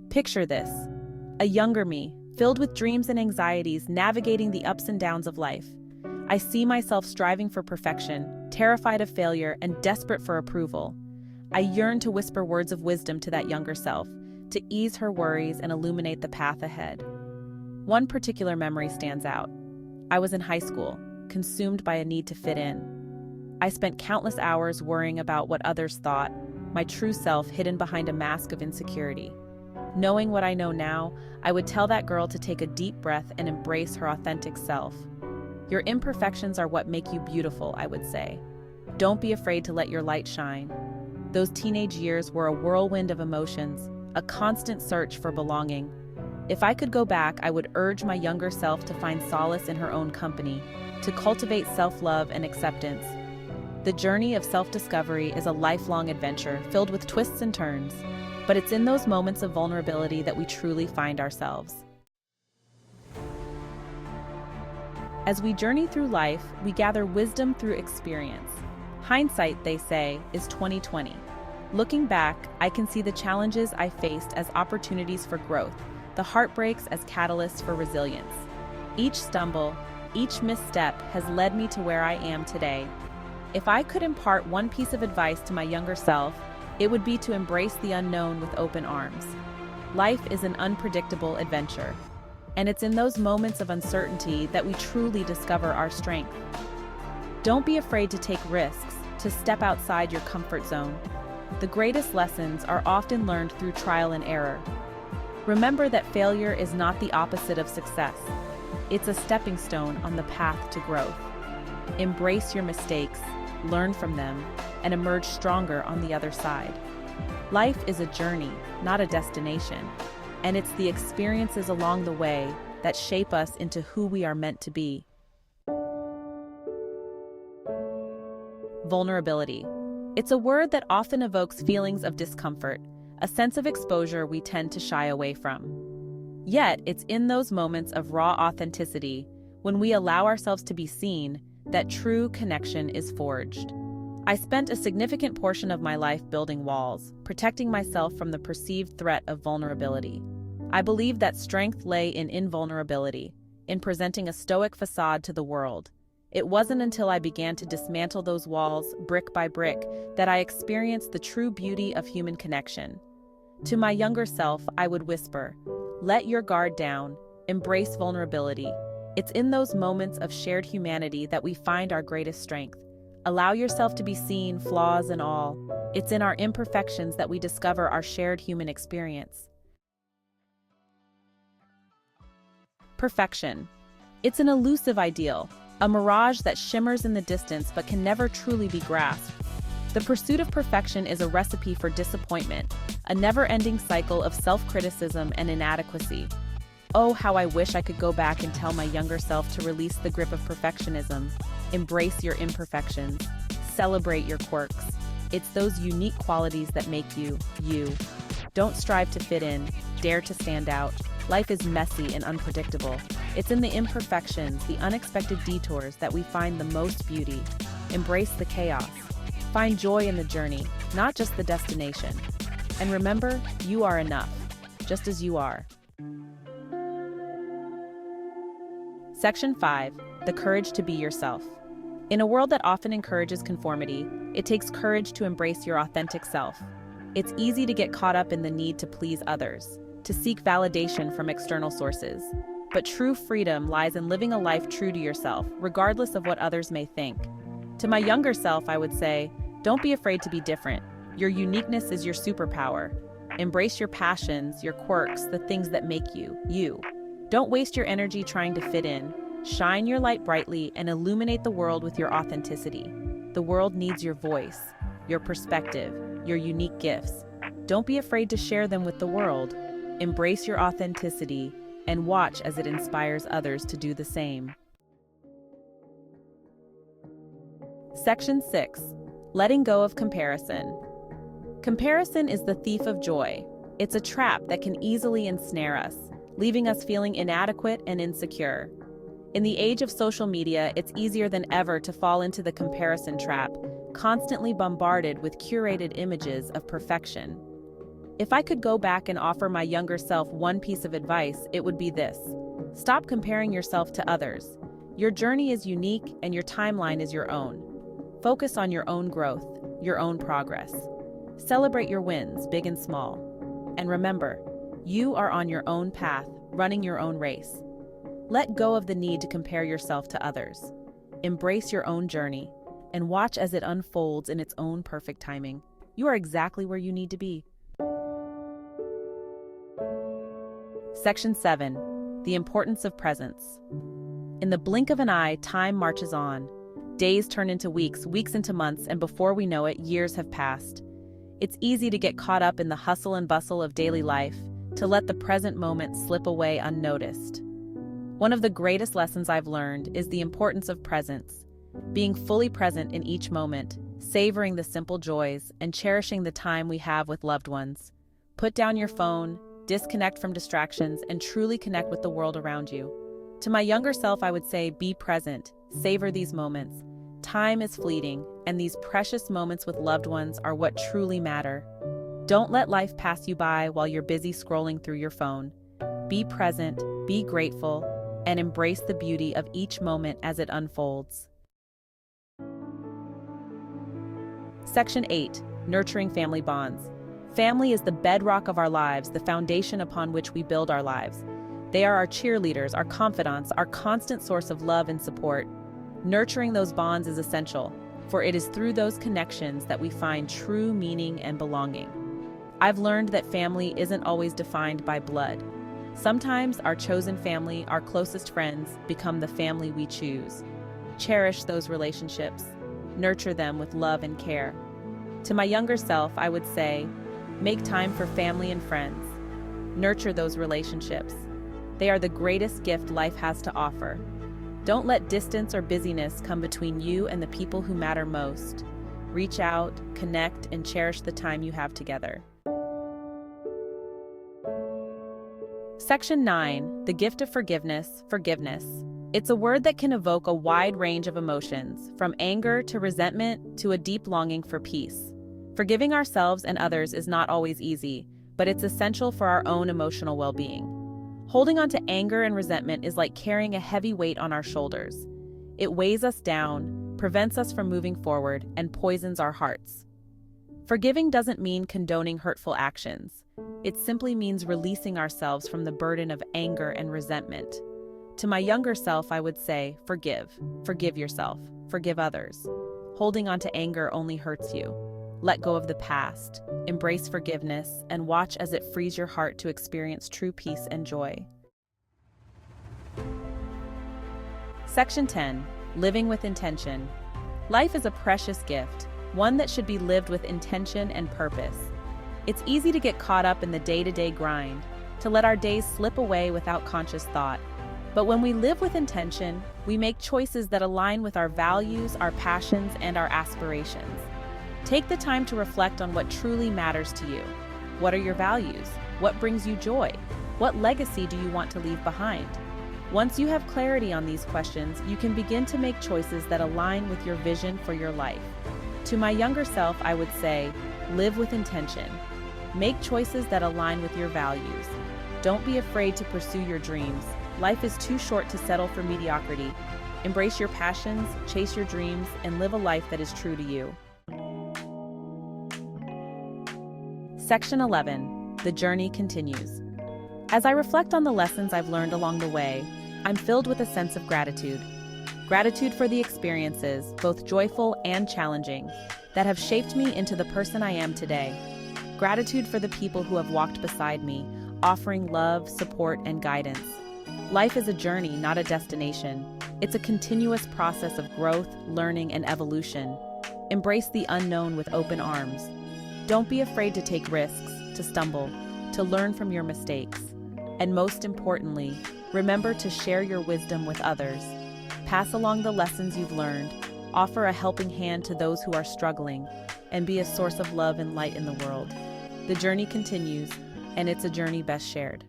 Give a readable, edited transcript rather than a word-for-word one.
Picture this: a younger me, filled with dreams and anxieties, navigating the ups and downs of life. I see myself striving for perfection, terrified of failure, and desperate for approval. I yearn to whisper words of wisdom to that younger self, to ease her worries and illuminate the path ahead. One particular memory stands out. I was in high school, consumed by a need to fit in. I spent countless hours worrying about what others thought, my true self hidden behind a mask of insecurity. Knowing what I know now, I would tell that girl to take a deep breath and embrace her authentic self. Your imperfections are what make you beautiful, I would say. Don't be afraid to let your light shine. Those teenage years were a whirlwind of emotions, a constant search for belonging. If I could go back, I would urge my younger self to find solace in her own company, to cultivate self-love and acceptance. The journey of self-discovery is a lifelong adventure filled with twists and turns, but it's in those moments of vulnerability that we truly find ourselves. As we journey through life, we gather wisdom through experience. Hindsight, they say, is 20/20. Looking back, I can see the challenges I faced as opportunities for growth, the heartbreaks as catalysts for resilience. Each stumble, each misstep has led me to where I am today. If I could impart one piece of advice to my younger self, it would be to embrace the unknown with open arms. Life is an unpredictable adventure, and it's in those moments of uncertainty that we truly discover our strength. Don't be afraid to take risks, to step outside your comfort zone. The greatest lessons are often learned through trial and error. Remember that failure is not the opposite of success. It's a stepping stone on the path to growth. Embrace your mistakes, learn from them, and emerge stronger on the other side. Life is a journey, not a destination, and it's the experiences along the way that shape us into who we are meant to be. Vulnerability. It's a word that often evokes feelings of discomfort, a sense of exposure we tend to shy away from. Yet, it's in those moments of raw authenticity, when we allow ourselves to be seen, that true connection is forged. I spent a significant portion of my life building walls, protecting myself from the perceived threat of vulnerability. I believed that strength lay in invulnerability, in presenting a stoic facade to the world. It wasn't until I began to dismantle those walls, brick by brick, that I experienced the true beauty of human connection. To my younger self, I would whisper, "Let your guard down, embrace vulnerability. It's in those moments of shared humanity that we find our greatest strength. Allow yourself to be seen, flaws and all. It's in our imperfections that we discover our shared human experience." Perfection. It's an elusive ideal, a mirage that shimmers in the distance but can never truly be grasped. The pursuit of perfection is a recipe for disappointment, a never-ending cycle of self-criticism and inadequacy. Oh, how I wish I could go back and tell my younger self to release the grip of perfectionism. Embrace your imperfections. Celebrate your quirks. It's those unique qualities that make you, you. Don't strive to fit in, dare to stand out. Life is messy and unpredictable. It's in the imperfections, the unexpected detours that we find the most beauty. Embrace the chaos. Find joy in the journey, not just the destination. And remember, you are enough, just as you are. Section 5. The courage to be yourself. In a world that often encourages conformity, it takes courage to embrace your authentic self. It's easy to get caught up in the need to please others, to seek validation from external sources. But true freedom lies in living a life true to yourself, regardless of what others may think. To my younger self, I would say, don't be afraid to be different. Your uniqueness is your superpower. Embrace your passions, your quirks, the things that make you, you. Don't waste your energy trying to fit in. Shine your light brightly and illuminate the world with your authenticity. The world needs your voice, your perspective, your unique gifts. Don't be afraid to share them with the world. Embrace your authenticity and watch as it inspires others to do the same. Section 6. Letting go of comparison. Comparison is the thief of joy. It's a trap that can easily ensnare us, leaving us feeling inadequate and insecure. In the age of social media, it's easier than ever to fall into the comparison trap, constantly bombarded with curated images of perfection. If I could go back and offer my younger self one piece of advice, it would be this. Stop comparing yourself to others. Your journey is unique and your timeline is your own. Focus on your own growth, your own progress. Celebrate your wins, big and small. And remember, you are on your own path, running your own race. Let go of the need to compare yourself to others. Embrace your own journey and watch as it unfolds in its own perfect timing. You are exactly where you need to be. Section 7. The importance of presence. In the blink of an eye, time marches on. Days turn into weeks, weeks into months, and before we know it, years have passed. It's easy to get caught up in the hustle and bustle of daily life, to let the present moment slip away unnoticed. One of the greatest lessons I've learned is the importance of presence, being fully present in each moment, savoring the simple joys, and cherishing the time we have with loved ones. Put down your phone, disconnect from distractions, and truly connect with the world around you. To my younger self, I would say, be present, savor these moments. Time is fleeting, and these precious moments with loved ones are what truly matter. Don't let life pass you by while you're busy scrolling through your phone. Be present, be grateful, and embrace the beauty of each moment as it unfolds. Section 8. Nurturing family bonds. Family is the bedrock of our lives, the foundation upon which we build our lives. They are our cheerleaders, our confidants, our constant source of love and support. Nurturing those bonds is essential, for it is through those connections that we find true meaning and belonging. I've learned that family isn't always defined by blood. Sometimes our chosen family, our closest friends, become the family we choose. Cherish those relationships. Nurture them with love and care. To my younger self, I would say, make time for family and friends. Nurture those relationships. They are the greatest gift life has to offer. Don't let distance or busyness come between you and the people who matter most. Reach out, connect, and cherish the time you have together. Section 9. The gift of forgiveness, forgiveness. It's a word that can evoke a wide range of emotions, from anger to resentment to a deep longing for peace. Forgiving ourselves and others is not always easy, but it's essential for our own emotional well-being. Holding on to anger and resentment is like carrying a heavy weight on our shoulders. It weighs us down, prevents us from moving forward, and poisons our hearts. Forgiving doesn't mean condoning hurtful actions. It simply means releasing ourselves from the burden of anger and resentment. To my younger self, I would say, forgive. Forgive yourself. Forgive others. Holding on to anger only hurts you. Let go of the past, embrace forgiveness, and watch as it frees your heart to experience true peace and joy. Section 10. Living with intention. Life is a precious gift, one that should be lived with intention and purpose. It's easy to get caught up in the day-to-day grind, to let our days slip away without conscious thought. But when we live with intention, we make choices that align with our values, our passions, and our aspirations. Take the time to reflect on what truly matters to you. What are your values? What brings you joy? What legacy do you want to leave behind? Once you have clarity on these questions, you can begin to make choices that align with your vision for your life. To my younger self, I would say, live with intention. Make choices that align with your values. Don't be afraid to pursue your dreams. Life is too short to settle for mediocrity. Embrace your passions, chase your dreams, and live a life that is true to you. Section 11. The journey continues. As I reflect on the lessons I've learned along the way, I'm filled with a sense of gratitude. Gratitude for the experiences, both joyful and challenging, that have shaped me into the person I am today. Gratitude for the people who have walked beside me, offering love, support, and guidance. Life is a journey, not a destination. It's a continuous process of growth, learning, and evolution. Embrace the unknown with open arms. Don't be afraid to take risks, to stumble, to learn from your mistakes. And most importantly, remember to share your wisdom with others. Pass along the lessons you've learned, offer a helping hand to those who are struggling, and be a source of love and light in the world. The journey continues, and it's a journey best shared.